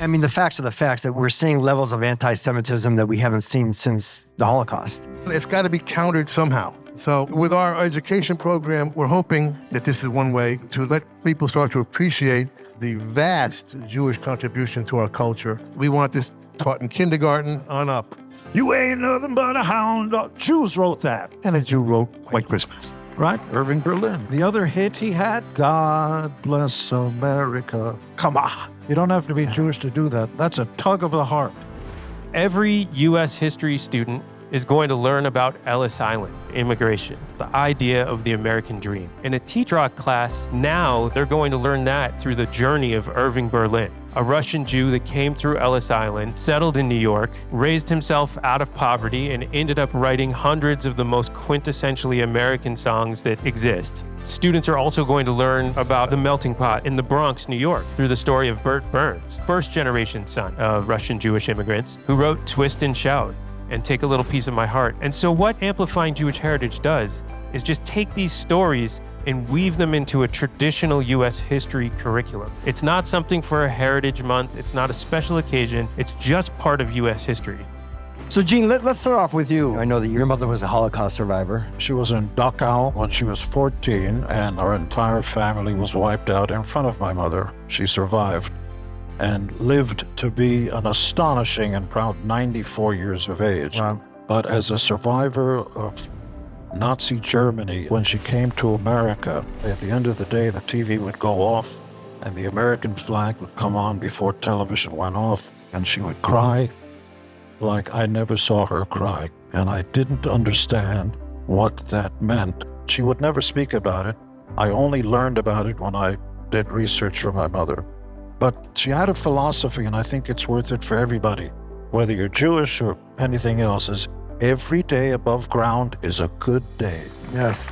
I mean, the facts are the facts, that we're seeing levels of anti-Semitism that we haven't seen since the Holocaust. It's got to be countered somehow. So with our education program, we're hoping that this is one way to let people start to appreciate the vast Jewish contribution to our culture. We want this taught in kindergarten on up. You ain't nothing but a hound dog. Jews wrote that. And a Jew wrote White Christmas. Right? Irving Berlin. The other hit he had, God Bless America. Come on. You don't have to be Jewish to do that. That's a tug of the heart. Every U.S. history student is going to learn about Ellis Island, immigration, the idea of the American dream. In a TeachRock class, now they're going to learn that through the journey of Irving Berlin, a Russian Jew that came through Ellis Island, settled in New York, raised himself out of poverty, and ended up writing hundreds of the most quintessentially American songs that exist. Students are also going to learn about the melting pot in the Bronx, New York, through the story of Bert Burns, first-generation son of Russian Jewish immigrants, who wrote Twist and Shout and Take a Little Piece of My Heart. And so what Amplifying Jewish Heritage does is just take these stories and weave them into a traditional U.S. history curriculum. It's not something for a Heritage Month. It's not a special occasion. It's just part of U.S. history. So, Gene, let's start off with you. I know that your mother was a Holocaust survivor. She was in Dachau when she was 14, and our entire family was wiped out in front of my mother. She survived and lived to be an astonishing and proud 94 years of age. Wow. But as a survivor of Nazi Germany, when she came to America, at the end of the day, the TV would go off and the American flag would come on before television went off, and she would cry like I never saw her cry. And I didn't understand what that meant. She would never speak about it. I only learned about it when I did research for my mother. But she had a philosophy, and I think it's worth it for everybody, whether you're Jewish or anything else, is every day above ground is a good day. Yes.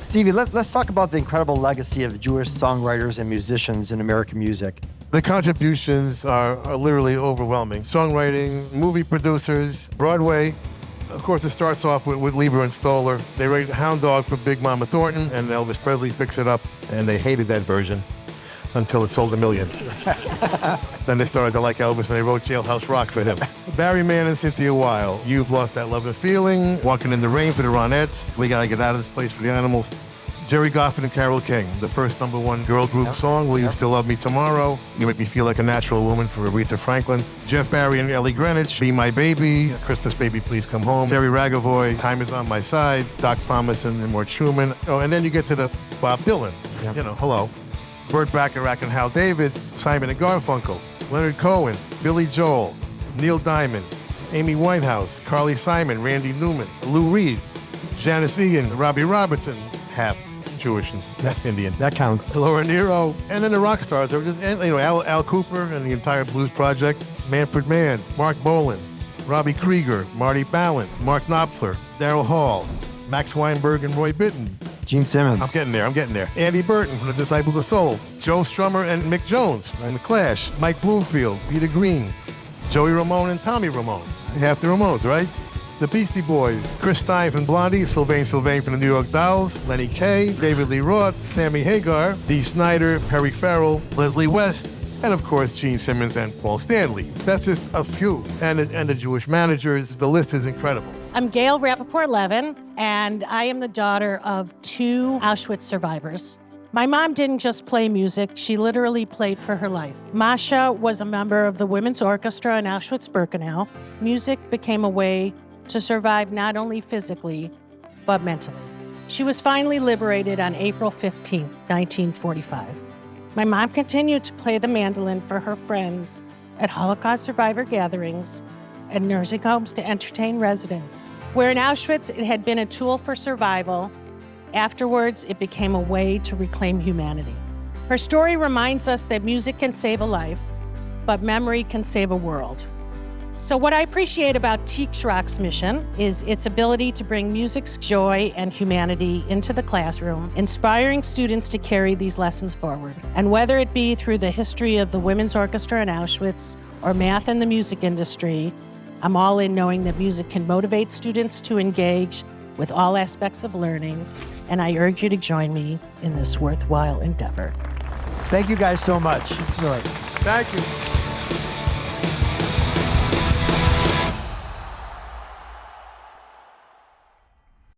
Stevie, let's talk about the incredible legacy of Jewish songwriters and musicians in American music. The contributions are literally overwhelming. Songwriting, movie producers, Broadway. Of course, it starts off with Lieber and Stoller. They wrote Hound Dog for Big Mama Thornton, and Elvis Presley picks it up, and they hated that version until it sold 1 million. Then they started to like Elvis, and they wrote Jailhouse Rock for him. Barry Mann and Cynthia Weil, You've Lost That Love and Feeling, Walking in the Rain for the Ronettes, We Gotta Get Out of This Place for the Animals. Jerry Goffin and Carole King, the first #1 girl group song, Will You Still Love Me Tomorrow? You Make Me Feel Like a Natural Woman for Aretha Franklin. Jeff Barry and Ellie Greenwich, Be My Baby, Christmas Baby Please Come Home. Jerry Ragavoy, Time Is On My Side, Doc Pomus and Mort Schumann. Oh, and then you get to the Bob Dylan, hello. Burt Bacharach and Hal David, Simon and Garfunkel, Leonard Cohen, Billy Joel, Neil Diamond, Amy Winehouse, Carly Simon, Randy Newman, Lou Reed, Janice Ian, Robbie Robertson, half Jewish and half Indian. That counts. Laura Nero, and then the rock stars. There were just, Al Cooper and the entire Blues Project, Manfred Mann, Mark Bolan, Robbie Krieger, Marty Ballin, Mark Knopfler, Daryl Hall, Max Weinberg and Roy Bittan. Gene Simmons. I'm getting there. Andy Burton from the Disciples of Soul, Joe Strummer and Mick Jones from The Clash, Mike Bloomfield, Peter Green, Joey Ramone and Tommy Ramone. Half the Ramones, right? The Beastie Boys, Chris Stein from Blondie, Sylvain from the New York Dolls, Lenny Kaye, David Lee Roth, Sammy Hagar, Dee Snider, Perry Farrell, Leslie West, and of course Gene Simmons and Paul Stanley. That's just a few. And the Jewish managers, the list is incredible. I'm Gail Levin, and I am the daughter of 2 Auschwitz survivors. My mom didn't just play music, she literally played for her life. Masha was a member of the Women's Orchestra in Auschwitz-Birkenau. Music became a way to survive not only physically, but mentally. She was finally liberated on April 15, 1945. My mom continued to play the mandolin for her friends at Holocaust survivor gatherings and nursing homes to entertain residents. Where in Auschwitz it had been a tool for survival, afterwards it became a way to reclaim humanity. Her story reminds us that music can save a life, but memory can save a world. So what I appreciate about TeachRock's mission is its ability to bring music's joy and humanity into the classroom, inspiring students to carry these lessons forward. And whether it be through the history of the Women's Orchestra in Auschwitz or math in the music industry, I'm all in knowing that music can motivate students to engage with all aspects of learning, and I urge you to join me in this worthwhile endeavor. Thank you guys so much. Really. Thank you.